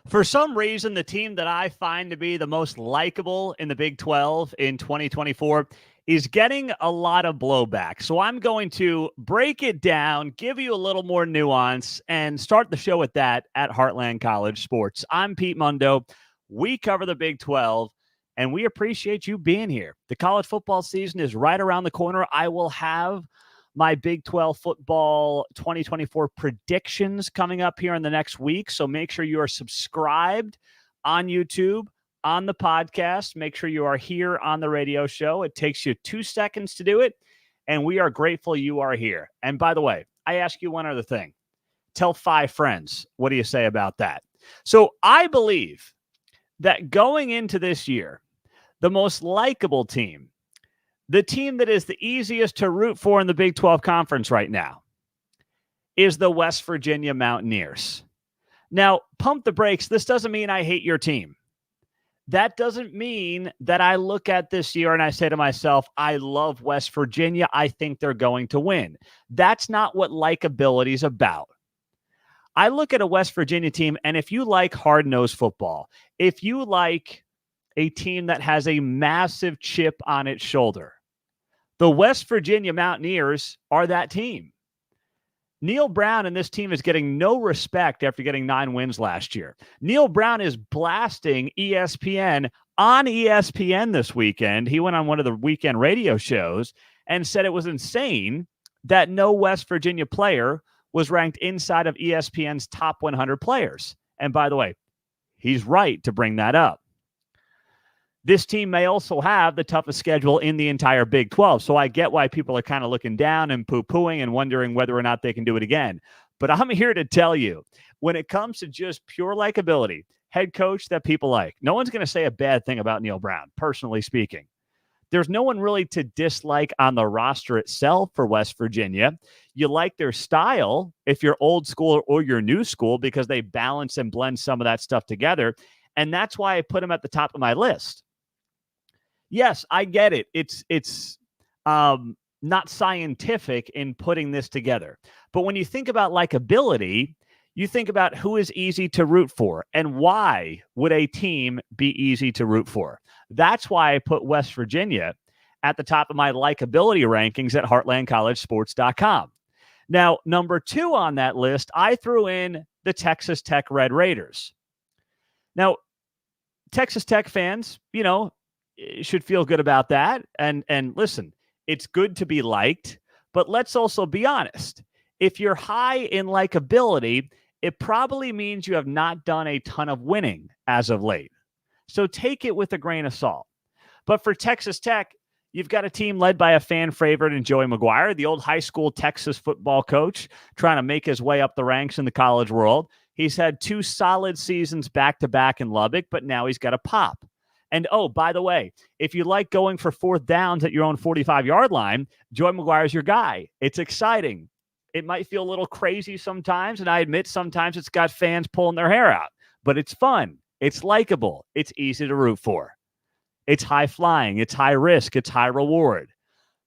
For some reason, the team that I find to be the most likable in the Big 12 in 2024 is getting a lot of blowback. So I'm going to break it down, give you a little more nuance, and start the show with that at Heartland College Sports. I'm Pete Mundo. We cover the Big 12, and we appreciate you being here. The college football season is right around the corner. I will have my Big 12 football 2024 predictions coming up here in the next week. So make sure you are subscribed on YouTube, on the podcast. Make sure you are here on the radio show. It takes you 2 seconds to do it, and we are grateful you are here. And by the way, I ask you one other thing. Tell 5 friends. What do you say about that? So I believe that going into this year, the most likable team, the team that is the easiest to root for in the Big 12 Conference right now, is the West Virginia Mountaineers. Now, pump the brakes. This doesn't mean I hate your team. That doesn't mean that I look at this year and I say to myself, I love West Virginia. I think they're going to win. That's not what likability is about. I look at a West Virginia team, and if you like hard-nosed football, if you like a team that has a massive chip on its shoulder, the West Virginia Mountaineers are that team. Neal Brown and this team is getting no respect after getting 9 wins last year. Neal Brown is blasting ESPN on ESPN this weekend. He went on one of the weekend radio shows and said it was insane that no West Virginia player was ranked inside of ESPN's top 100 players. And by the way, he's right to bring that up. This team may also have the toughest schedule in the entire Big 12. So I get why people are kind of looking down and poo-pooing and wondering whether or not they can do it again. But I'm here to tell you, when it comes to just pure likability, head coach that people like, no one's going to say a bad thing about Neal Brown, personally speaking. There's no one really to dislike on the roster itself for West Virginia. You like their style if you're old school or you're new school because they balance and blend some of that stuff together. And that's why I put them at the top of my list. Yes, I get it. It's not scientific in putting this together. But when you think about likability, you think about who is easy to root for and why would a team be easy to root for. That's why I put West Virginia at the top of my likability rankings at heartlandcollegesports.com. Now, number 2 on that list, I threw in the Texas Tech Red Raiders. Now, Texas Tech fans, should feel good about that. And listen, it's good to be liked, but let's also be honest. If you're high in likability, it probably means you have not done a ton of winning as of late. So take it with a grain of salt. But for Texas Tech, you've got a team led by a fan favorite in Joey McGuire, the old high school Texas football coach, trying to make his way up the ranks in the college world. He's had 2 solid seasons back-to-back in Lubbock, but now he's got a pop. And, oh, by the way, if you like going for 4th downs at your own 45-yard line, Joey McGuire's your guy. It's exciting. It might feel a little crazy sometimes, and I admit sometimes it's got fans pulling their hair out. But it's fun. It's likable. It's easy to root for. It's high-flying. It's high risk. It's high reward.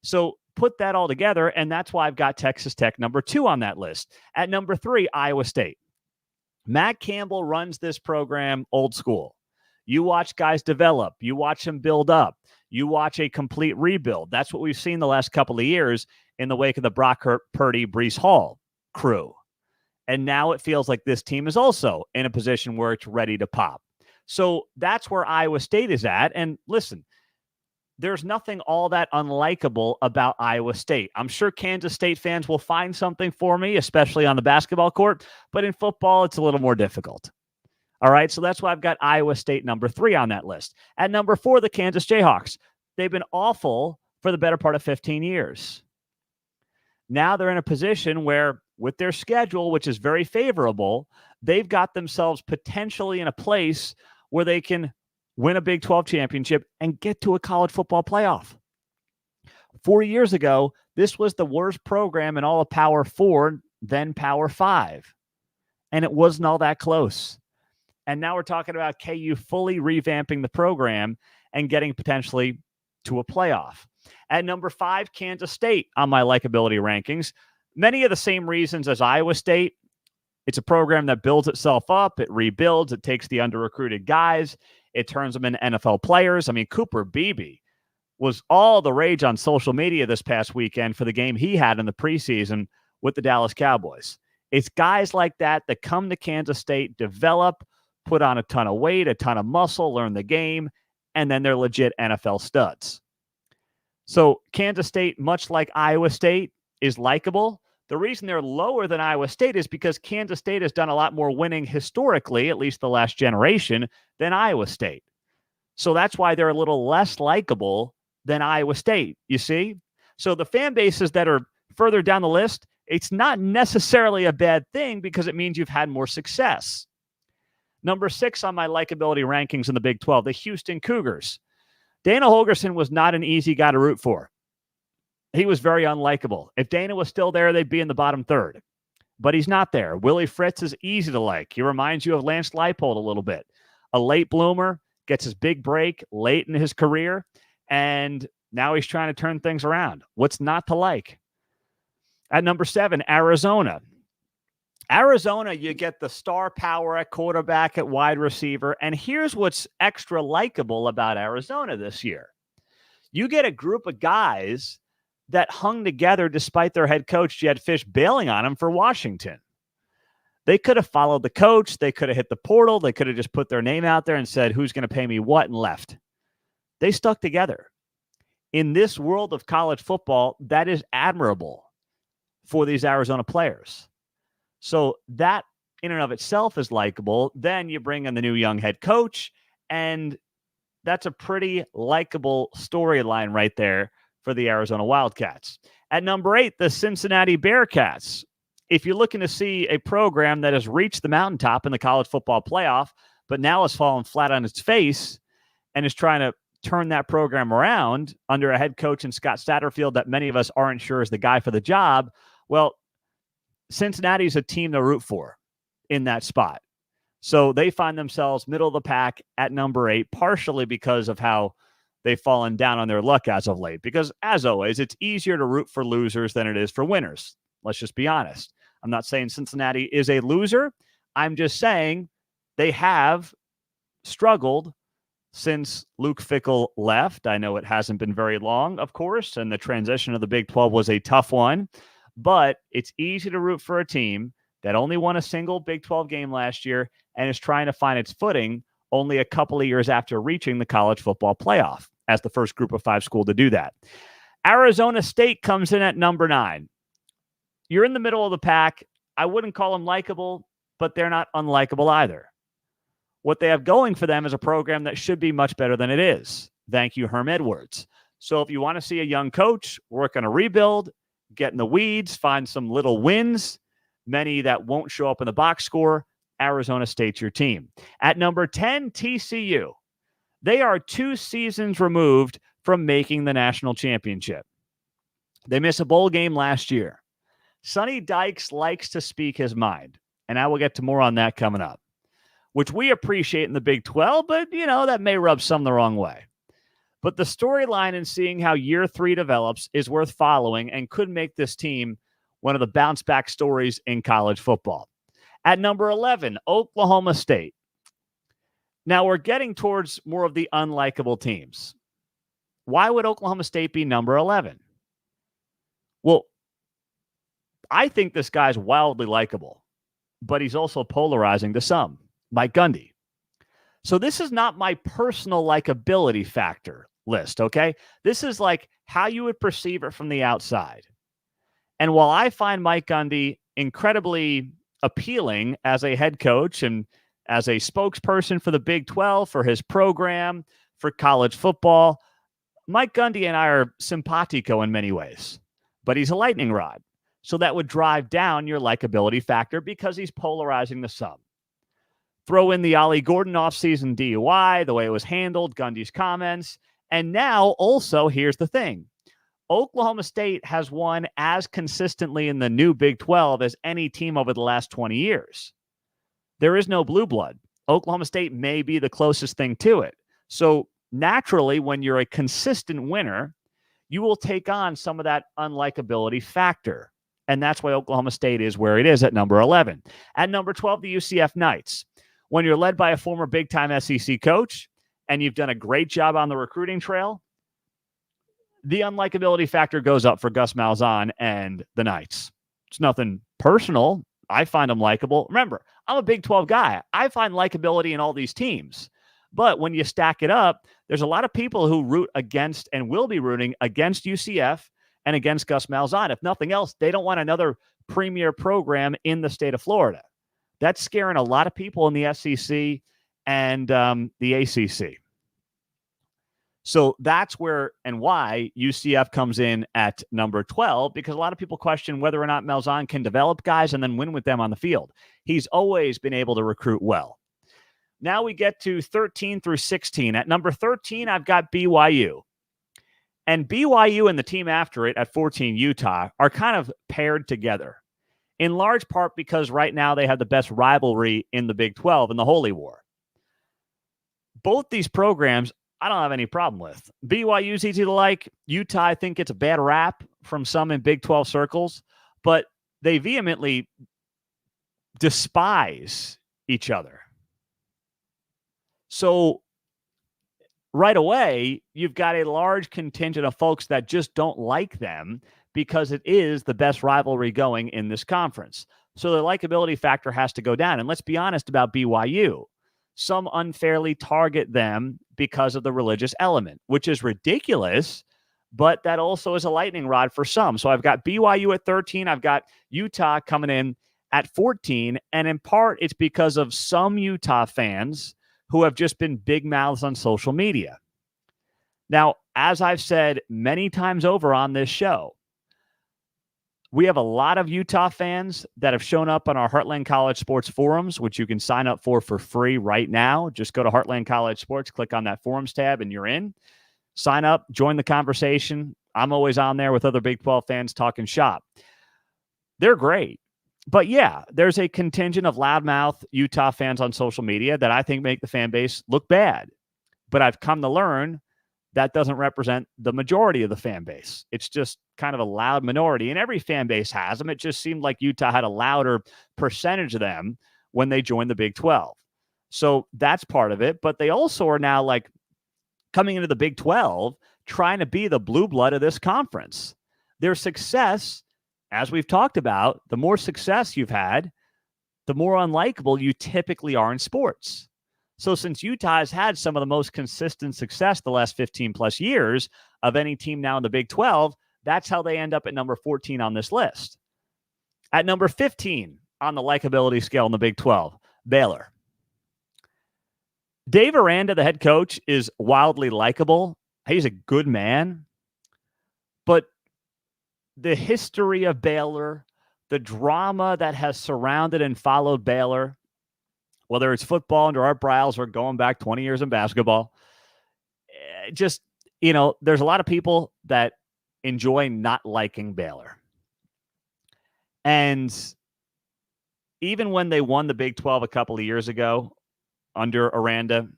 So put that all together, and that's why I've got Texas Tech number 2 on that list. At number 3, Iowa State. Matt Campbell runs this program old school. You watch guys develop. You watch them build up. You watch a complete rebuild. That's what we've seen the last couple of years in the wake of the Brock Purdy, Breece Hall crew. And now it feels like this team is also in a position where it's ready to pop. So that's where Iowa State is at. And listen, there's nothing all that unlikable about Iowa State. I'm sure Kansas State fans will find something for me, especially on the basketball court. But in football, it's a little more difficult. All right, so that's why I've got Iowa State number 3 on that list. At number 4, the Kansas Jayhawks. They've been awful for the better part of 15 years. Now they're in a position where, with their schedule, which is very favorable, they've got themselves potentially in a place where they can win a Big 12 championship and get to a college football playoff. 4 years ago, this was the worst program in all of Power 4, then Power 5. And it wasn't all that close. And now we're talking about KU fully revamping the program and getting potentially to a playoff. At number 5, Kansas State on my likability rankings. Many of the same reasons as Iowa State, It's a program that builds itself up. It rebuilds. It takes the under-recruited guys. It turns them into NFL players. I mean, Cooper Beebe was all the rage on social media this past weekend for the game he had in the preseason with the Dallas Cowboys. It's guys like that that come to Kansas State, develop, put on a ton of weight, a ton of muscle, learn the game, and then they're legit NFL studs. So Kansas State, much like Iowa State, is likable. The reason they're lower than Iowa State is because Kansas State has done a lot more winning historically, at least the last generation, than Iowa State. So that's why they're a little less likable than Iowa State, you see? So the fan bases that are further down the list, it's not necessarily a bad thing because it means you've had more success. Number 6 on my likability rankings in the Big 12, the Houston Cougars. Dana Holgorsen was not an easy guy to root for. He was very unlikable. If Dana was still there, they'd be in the bottom third. But he's not there. Willie Fritz is easy to like. He reminds you of Lance Leipold a little bit. A late bloomer, gets his big break late in his career, and now he's trying to turn things around. What's not to like? At number 7, Arizona. Arizona, you get the star power at quarterback, at wide receiver, and here's what's extra likable about Arizona this year. You get a group of guys that hung together despite their head coach, Jed Fish, bailing on them for Washington. They could have followed the coach. They could have hit the portal. They could have just put their name out there and said, who's going to pay me what, and left. They stuck together. In this world of college football, that is admirable for these Arizona players. So that in and of itself is likable. Then you bring in the new young head coach, and that's a pretty likable storyline right there for the Arizona Wildcats. At number 8, the Cincinnati Bearcats. If you're looking to see a program that has reached the mountaintop in the college football playoff, but now has fallen flat on its face and is trying to turn that program around under a head coach in Scott Satterfield that many of us aren't sure is the guy for the job, well, Cincinnati's a team to root for in that spot. So they find themselves middle of the pack at number 8, partially because of how they've fallen down on their luck as of late. Because, as always, it's easier to root for losers than it is for winners. Let's just be honest. I'm not saying Cincinnati is a loser. I'm just saying they have struggled since Luke Fickell left. I know it hasn't been very long, of course, and the transition of the Big 12 was a tough one. But it's easy to root for a team that only won a single Big 12 game last year and is trying to find its footing only a couple of years after reaching the college football playoff as the first group of 5 school to do that. Arizona State comes in at number 9. You're in the middle of the pack. I wouldn't call them likable, but they're not unlikable either. What they have going for them is a program that should be much better than it is. Thank you, Herm Edwards. So if you want to see a young coach work on a rebuild, get in the weeds, find some little wins, many that won't show up in the box score, Arizona State's your team. At number 10, TCU. They are 2 seasons removed from making the national championship. They missed a bowl game last year. Sonny Dykes likes to speak his mind, and I will get to more on that coming up, which we appreciate in the Big 12, but, that may rub some the wrong way. But the storyline in seeing how year 3 develops is worth following and could make this team one of the bounce-back stories in college football. At number 11, Oklahoma State. Now we're getting towards more of the unlikable teams. Why would Oklahoma State be number 11? Well, I think this guy's wildly likable, but he's also polarizing to some. Mike Gundy. So this is not my personal likability factor list, okay? This is like how you would perceive it from the outside. And while I find Mike Gundy incredibly appealing as a head coach and as a spokesperson for the Big 12, for his program, for college football, Mike Gundy and I are simpatico in many ways, but he's a lightning rod. So that would drive down your likability factor because he's polarizing to some. Throw in the Ollie Gordon offseason DUI, the way it was handled, Gundy's comments. And now also, here's the thing. Oklahoma State has won as consistently in the new Big 12 as any team over the last 20 years. There is no blue blood. Oklahoma State may be the closest thing to it. So naturally, when you're a consistent winner, you will take on some of that unlikability factor. And that's why Oklahoma State is where it is at number 11. At number 12, the UCF Knights. When you're led by a former big-time SEC coach and you've done a great job on the recruiting trail, the unlikability factor goes up for Gus Malzahn and the Knights. It's nothing personal. I find them likable. Remember, I'm a Big 12 guy. I find likability in all these teams. But when you stack it up, there's a lot of people who root against and will be rooting against UCF and against Gus Malzahn. If nothing else, they don't want another premier program in the state of Florida. That's scaring a lot of people in the SEC and the ACC. So that's where and why UCF comes in at number 12, because a lot of people question whether or not Malzahn can develop guys and then win with them on the field. He's always been able to recruit well. Now we get to 13 through 16. At number 13, I've got BYU. And BYU and the team after it at 14, Utah, are kind of paired together, in large part because right now they have the best rivalry in the Big 12 in the Holy War. Both these programs, I don't have any problem with. BYU's easy to like. Utah, I think it's a bad rap from some in Big 12 circles, but they vehemently despise each other. So right away, you've got a large contingent of folks that just don't like them because it is the best rivalry going in this conference. So the likability factor has to go down. And let's be honest about BYU. Some unfairly target them because of the religious element, which is ridiculous, but that also is a lightning rod for some. So I've got BYU at 13. I've got Utah coming in at 14. And in part, it's because of some Utah fans who have just been big mouths on social media. Now, as I've said many times over on this show, we have a lot of Utah fans that have shown up on our Heartland College Sports forums, which you can sign up for free right now. Just go to Heartland College Sports, click on that forums tab, and you're in. Sign up, join the conversation. I'm always on there with other Big 12 fans talking shop. They're great. But yeah, there's a contingent of loudmouth Utah fans on social media that I think make the fan base look bad. But I've come to learn that doesn't represent the majority of the fan base. It's just kind of a loud minority, and every fan base has them. It just seemed like Utah had a louder percentage of them when they joined the Big 12. So that's part of it. But they also are now like coming into the Big 12, trying to be the blue blood of this conference. Their success, as we've talked about, the more success you've had, the more unlikable you typically are in sports. So since Utah has had some of the most consistent success the last 15 plus years of any team now in the Big 12, that's how they end up at number 14 on this list. At number 15 on the likability scale in the Big 12, Baylor. Dave Aranda, the head coach, is wildly likable. He's a good man. But the history of Baylor, the drama that has surrounded and followed Baylor, whether it's football under Art Briles or going back 20 years in basketball, just, there's a lot of people that enjoy not liking Baylor. And even when they won the Big 12 a couple of years ago under Aranda,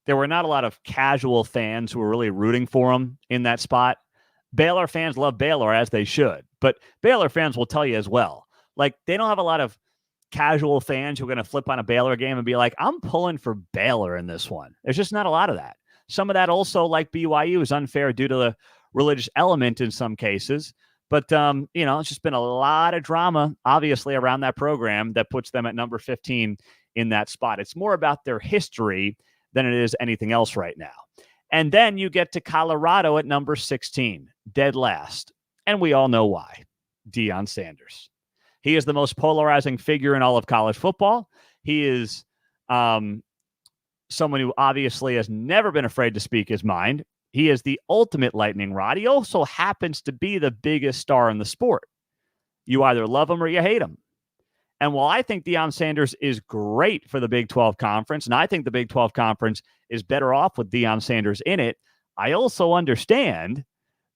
there were not a lot of casual fans who were really rooting for them in that spot. Baylor fans love Baylor, as they should. But Baylor fans will tell you as well. Like, they don't have a lot of casual fans who are going to flip on a Baylor game and be like, I'm pulling for Baylor in this one. There's just not a lot of that. Some of that also, like BYU, is unfair due to the religious element in some cases. But, it's just been a lot of drama, obviously, around that program that puts them at number 15 in that spot. It's more about their history than it is anything else right now. And then you get to Colorado at number 16, dead last. And we all know why. Deion Sanders. He is the most polarizing figure in all of college football. He is someone who obviously has never been afraid to speak his mind. He is the ultimate lightning rod. He also happens to be the biggest star in the sport. You either love him or you hate him. And while I think Deion Sanders is great for the Big 12 Conference, and I think the Big 12 Conference is better off with Deion Sanders in it, I also understand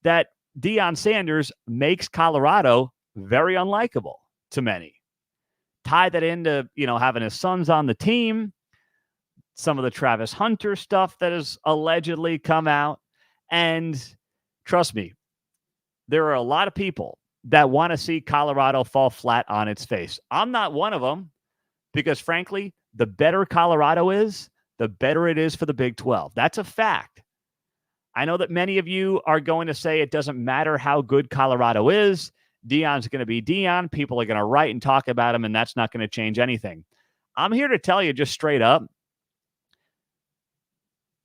that Deion Sanders makes Colorado very unlikable to many. Tie that into, having his sons on the team, some of the Travis Hunter stuff that has allegedly come out. And trust me, there are a lot of people that want to see Colorado fall flat on its face. I'm not one of them because, frankly, the better Colorado is, the better it is for the Big 12. That's a fact. I know that many of you are going to say it doesn't matter how good Colorado is. Deion's going to be Deion. People are going to write and talk about him, and that's not going to change anything. I'm here to tell you just straight up,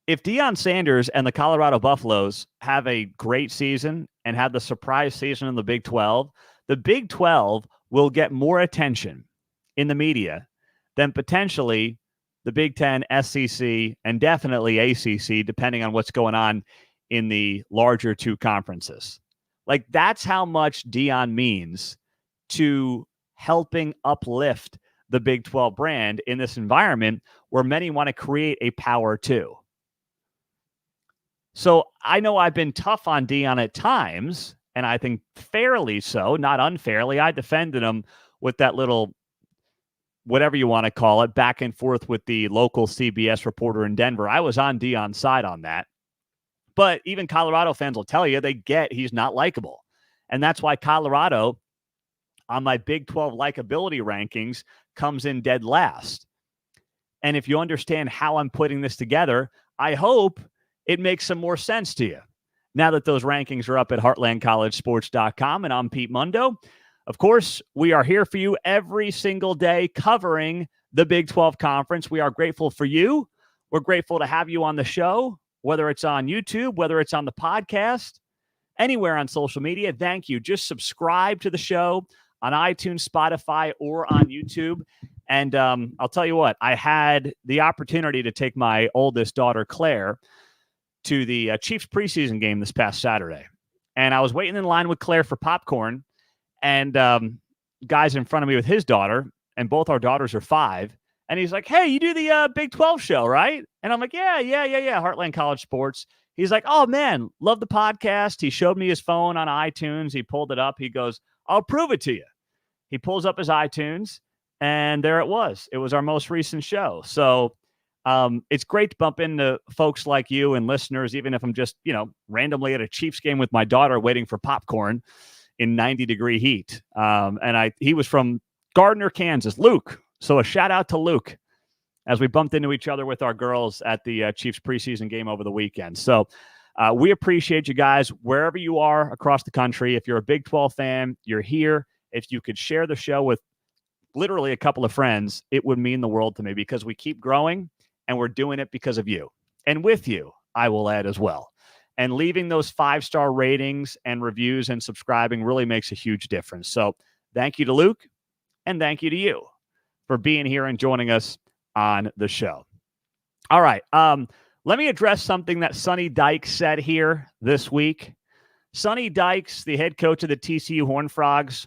if Deion Sanders and the Colorado Buffaloes have a great season and have the surprise season in the Big 12 will get more attention in the media than potentially the Big 10, SEC, and definitely ACC, depending on what's going on in the larger two conferences. Like, that's how much Deion means to helping uplift the Big 12 brand in this environment where many want to create a power too. So I know I've been tough on Deion at times, and I think fairly so, not unfairly. I defended him with that little, whatever you want to call it, back and forth with the local CBS reporter in Denver. I was on Deion's side on that. But even Colorado fans will tell you they get he's not likable. And that's why Colorado, on my Big 12 likability rankings, comes in dead last. And if you understand how I'm putting this together, I hope it makes some more sense to you. Now that those rankings are up at heartlandcollegesports.com, and I'm Pete Mundo. Of course, we are here for you every single day covering the Big 12 Conference. We are grateful for you. We're grateful to have you on the show, whether it's on YouTube, whether it's on the podcast, anywhere on social media. Thank you. Just subscribe to the show on iTunes, Spotify, or on YouTube. And I'll tell you what, I had the opportunity to take my oldest daughter, Claire, to the Chiefs preseason game this past Saturday. And I was waiting in line with Claire for popcorn, and guy's in front of me with his daughter, and both our daughters are 5. And he's like, "Hey, you do the Big 12 show, right?" And I'm like, yeah, Heartland College Sports. He's like, "Oh, man, love the podcast." He showed me his phone on iTunes. He pulled it up. He goes, "I'll prove it to you." He pulls up his iTunes, and there it was. It was our most recent show. So it's great to bump into folks like you and listeners, even if I'm just, randomly at a Chiefs game with my daughter waiting for popcorn in 90-degree heat. And he was from Gardner, Kansas, Luke. So a shout out to Luke as we bumped into each other with our girls at the Chiefs preseason game over the weekend. So we appreciate you guys wherever you are across the country. If you're a Big 12 fan, you're here. If you could share the show with literally a couple of friends, it would mean the world to me, because we keep growing and we're doing it because of you. And with you, I will add as well. And leaving those 5-star ratings and reviews and subscribing really makes a huge difference. So thank you to Luke, and thank you to you for being here and joining us on the show. All right. Let me address something that Sonny Dykes said here this week. Sonny Dykes, the head coach of the TCU Horned Frogs,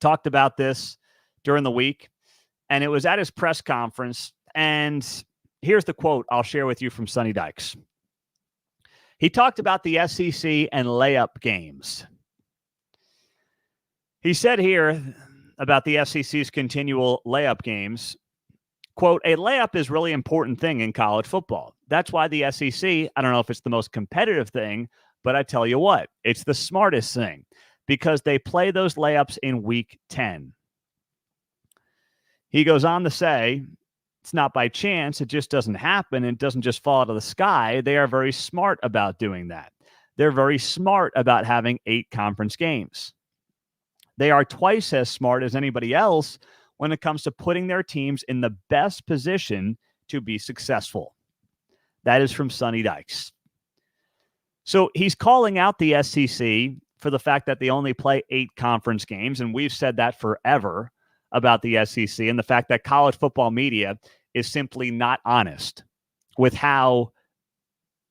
talked about this during the week, and it was at his press conference. And here's the quote I'll share with you from Sonny Dykes. He talked about the SEC and layup games. He said here about the SEC's continual layup games, quote, "A layup is really important thing in college football. That's why the SEC, I don't know if it's the most competitive thing, but I tell you what, it's the smartest thing, because they play those layups in week 10. He goes on to say, it's not by chance. It just doesn't happen. It doesn't just fall out of the sky. They are very smart about doing that. They're very smart about having 8 conference games. They are twice as smart as anybody else when it comes to putting their teams in the best position to be successful." That is from Sonny Dykes. So he's calling out the SEC for the fact that they only play 8 conference games. And we've said that forever about the SEC, and the fact that college football media is simply not honest with how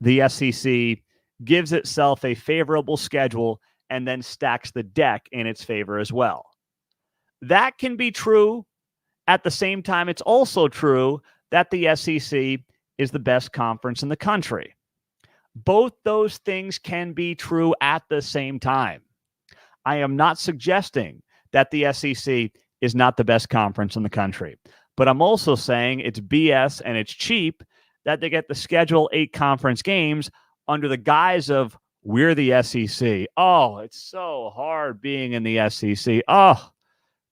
the SEC gives itself a favorable schedule and then stacks the deck in its favor as well. That can be true. At the same time, it's also true that the SEC is the best conference in the country. Both those things can be true at the same time. I am not suggesting that the SEC is not the best conference in the country, but I'm also saying it's BS and it's cheap that they get to schedule 8 conference games under the guise of we're the SEC. Oh, it's so hard being in the SEC. Oh,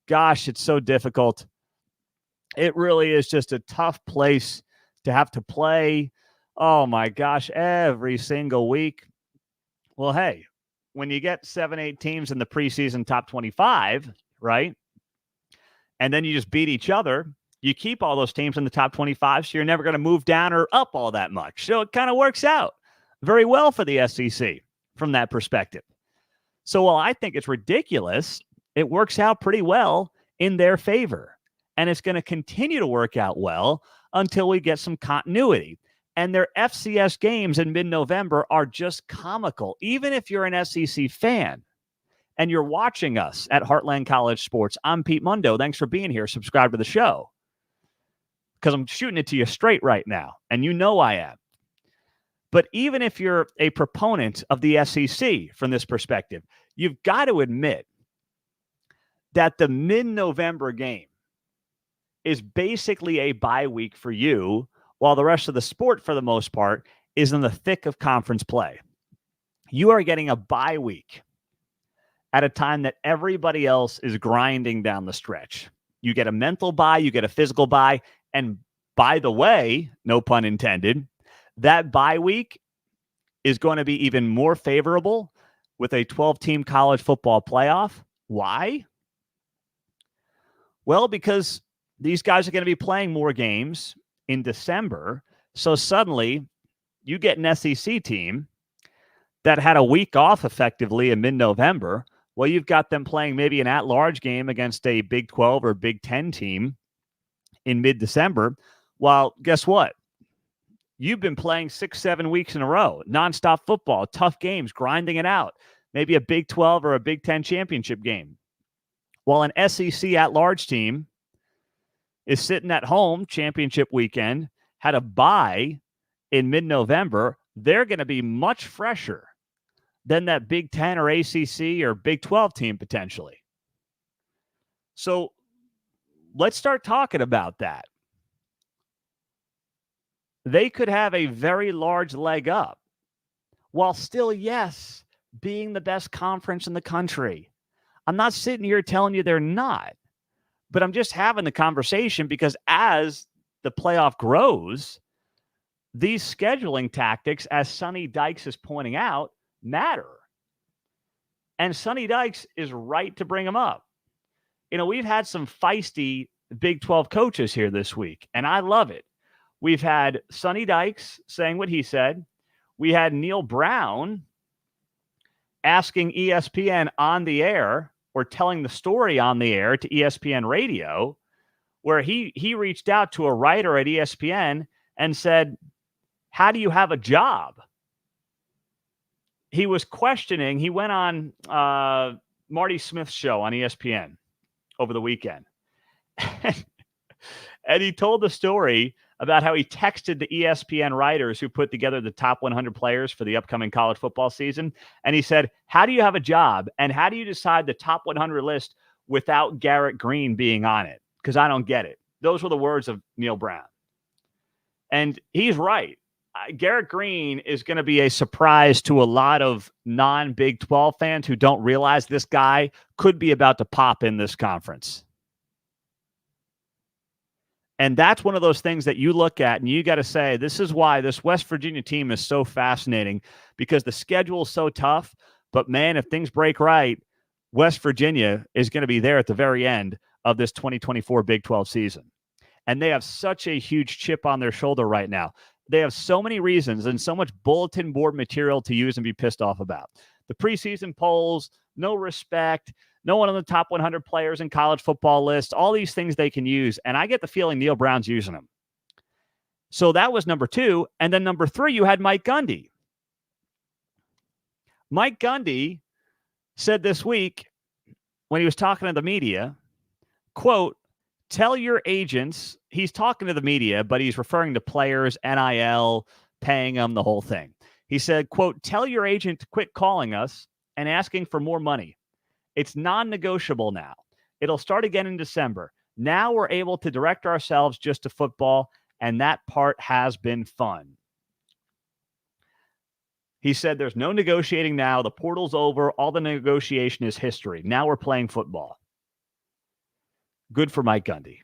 gosh, it's so difficult. It really is just a tough place to have to play. Oh, my gosh, every single week. Well, hey, when you get 7-8 teams in the preseason top 25, right? And then you just beat each other, you keep all those teams in the top 25, so you're never going to move down or up all that much. So it kind of works out very well for the SEC from that perspective. So while I think it's ridiculous, it works out pretty well in their favor. And it's going to continue to work out well until we get some continuity. And their FCS games in mid-November are just comical. Even if you're an SEC fan and you're watching us at Heartland College Sports, I'm Pete Mundo. Thanks for being here. Subscribe to the show because I'm shooting it to you straight right now. And you know I am. But even if you're a proponent of the SEC from this perspective, you've got to admit that the mid-November game is basically a bye week for you, while the rest of the sport, for the most part, is in the thick of conference play. You are getting a bye week at a time that everybody else is grinding down the stretch. You get a mental bye, you get a physical bye, and by the way, no pun intended, that bye week is going to be even more favorable with a 12-team college football playoff. Why? Well, because these guys are going to be playing more games in December. So suddenly you get an SEC team that had a week off effectively in mid-November. Well, you've got them playing maybe an at-large game against a Big 12 or Big 10 team in mid-December. Well, guess what? You've been playing 6-7 weeks in a row, nonstop football, tough games, grinding it out, maybe a Big 12 or a Big 10 championship game. While an SEC at-large team is sitting at home championship weekend, had a bye in mid-November, they're going to be much fresher than that Big 10 or ACC or Big 12 team potentially. So let's start talking about that. They could have a very large leg up while still, yes, being the best conference in the country. I'm not sitting here telling you they're not, but I'm just having the conversation because as the playoff grows, these scheduling tactics, as Sonny Dykes is pointing out, matter. And Sonny Dykes is right to bring them up. You know, we've had some feisty Big 12 coaches here this week, and I love it. We've had Sonny Dykes saying what he said. We had Neal Brown asking ESPN on the air or telling the story on the air to ESPN radio, where he reached out to a writer at ESPN and said, how do you have a job? He was questioning. He went on Marty Smith's show on ESPN over the weekend. And he told the story about how he texted the ESPN writers who put together the top 100 players for the upcoming college football season. And he said, how do you have a job? And how do you decide the top 100 list without Garrett Green being on it? Because I don't get it. Those were the words of Neal Brown. And he's right. Garrett Green is going to be a surprise to a lot of non-Big 12 fans who don't realize this guy could be about to pop in this conference. And that's one of those things that you look at and you got to say, this is why this West Virginia team is so fascinating, because the schedule is so tough. But man, if things break right, West Virginia is going to be there at the very end of this 2024 Big 12 season. And they have such a huge chip on their shoulder right now. They have so many reasons and so much bulletin board material to use and be pissed off about. The preseason polls, no respect, no one on the top 100 players in college football list, all these things they can use. And I get the feeling Neal Brown's using them. So that was number two. And then number three, you had Mike Gundy. Mike Gundy said this week when he was talking to the media, quote, tell your agents, he's talking to the media, but he's referring to players, NIL, paying them, the whole thing. He said, quote, tell your agent to quit calling us and asking for more money. It's non-negotiable now. It'll start again in December. Now we're able to direct ourselves just to football, and that part has been fun. He said there's no negotiating now. The portal's over. All the negotiation is history. Now we're playing football. Good for Mike Gundy.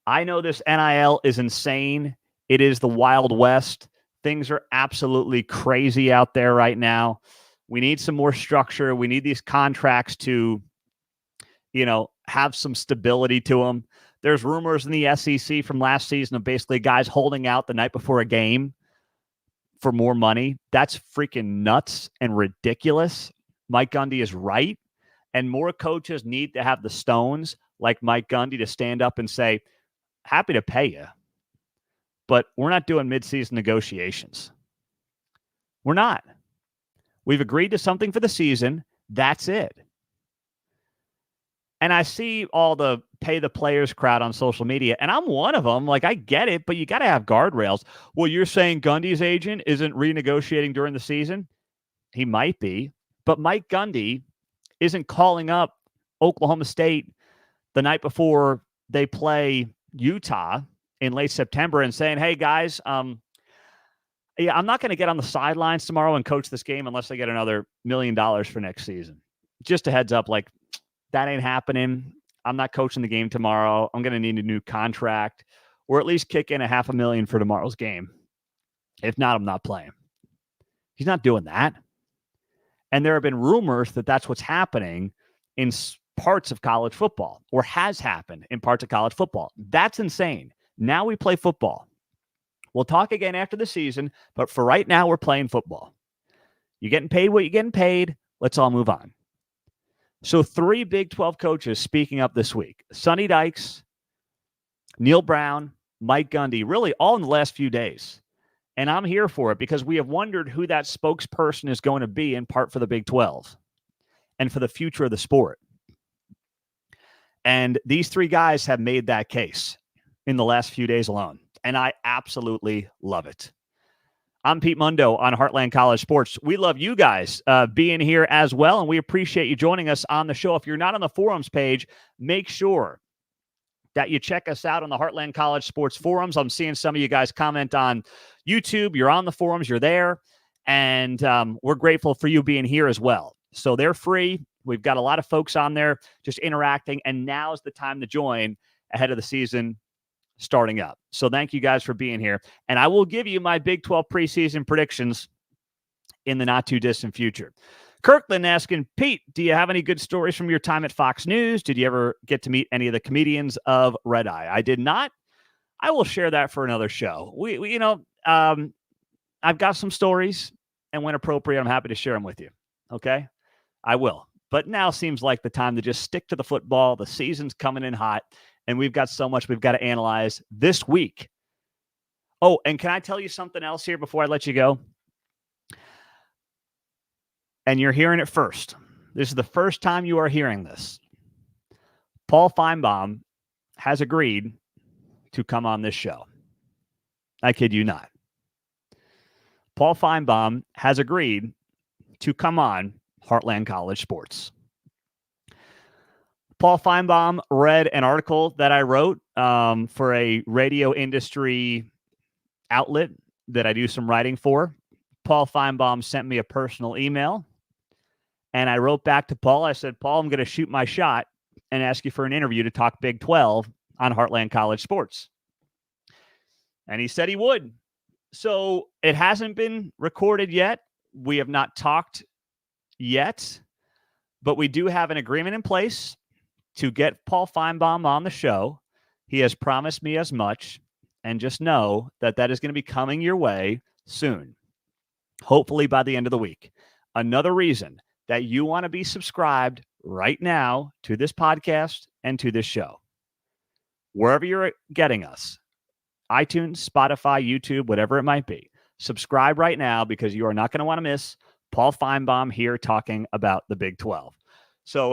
I know this NIL is insane. It is the Wild West. Things are absolutely crazy out there right now. We need some more structure. We need these contracts to, have some stability to them. There's rumors in the SEC from last season of basically guys holding out the night before a game for more money. That's freaking nuts and ridiculous. Mike Gundy is right. And more coaches need to have the stones like Mike Gundy to stand up and say, happy to pay you, but we're not doing midseason negotiations. We're not. We've agreed to something for the season. That's it. And I see all the pay the players crowd on social media, and I'm one of them. Like, I get it, but you got to have guardrails. Well, you're saying Gundy's agent isn't renegotiating during the season? He might be, but Mike Gundy isn't calling up Oklahoma State the night before they play Utah in late September and saying, hey, guys, I'm not going to get on the sidelines tomorrow and coach this game unless I get another $1 million for next season. Just a heads up, like, that ain't happening. I'm not coaching the game tomorrow. I'm going to need a new contract, or at least kick in $500,000 for tomorrow's game. If not, I'm not playing. He's not doing that. And there have been rumors that that's what's happening in parts of college football, or has happened in parts of college football. That's insane. Now we play football. We'll talk again after the season, but for right now, we're playing football. You're getting paid what you're getting paid. Let's all move on. So 3 Big 12 coaches speaking up this week. Sonny Dykes, Neal Brown, Mike Gundy, really all in the last few days. And I'm here for it because we have wondered who that spokesperson is going to be, in part for the Big 12 and for the future of the sport. And these 3 guys have made that case in the last few days alone. And I absolutely love it. I'm Pete Mundo on Heartland College Sports. We love you guys being here as well, and we appreciate you joining us on the show. If you're not on the forums page, make sure that you check us out on the Heartland College Sports forums. I'm seeing some of you guys comment on YouTube. You're on the forums. You're there, and we're grateful for you being here as well. So they're free. We've got a lot of folks on there just interacting, and now's the time to join ahead of the season starting up. So thank you guys for being here. And I will give you my Big 12 preseason predictions in the not too distant future. Kirkland asking, Pete, do you have any good stories from your time at Fox News? Did you ever get to meet any of the comedians of Red Eye? I did not. I will share that for another show. I've got some stories, and when appropriate, I'm happy to share them with you. Okay? I will. But now seems like the time to just stick to the football. The season's coming in hot. And we've got so much we've got to analyze this week. Oh, and can I tell you something else here before I let you go? And you're hearing it first. This is the first time you are hearing this. Paul Feinbaum has agreed to come on this show. I kid you not. Paul Feinbaum has agreed to come on Heartland College Sports. Paul Feinbaum read an article that I wrote for a radio industry outlet that I do some writing for. Paul Feinbaum sent me a personal email, and I wrote back to Paul. I said, Paul, I'm going to shoot my shot and ask you for an interview to talk Big 12 on Heartland College Sports. And he said he would. So it hasn't been recorded yet. We have not talked yet, but we do have an agreement in place to get Paul Feinbaum on the show. He has promised me as much, and just know that that is going to be coming your way soon, hopefully by the end of the week. Another reason that you want to be subscribed right now to this podcast and to this show, wherever you're getting us, iTunes, Spotify, YouTube, whatever it might be. Subscribe right now because you are not going to want to miss Paul Feinbaum here talking about the Big 12. So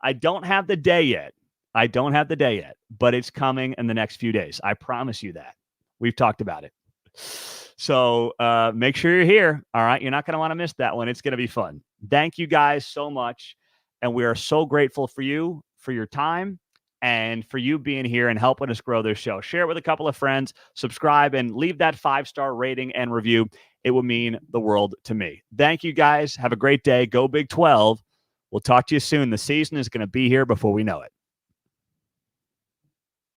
I don't have the day yet. But it's coming in the next few days. I promise you that. We've talked about it. So make sure you're here. All right. You're not going to want to miss that one. It's going to be fun. Thank you guys so much. And we are so grateful for you, for your time, and for you being here and helping us grow this show. Share it with a couple of friends, subscribe, and leave that 5-star rating and review. it would mean the world to me. Thank you, guys. Have a great day. Go Big 12. We'll talk to you soon. The season is going to be here before we know it.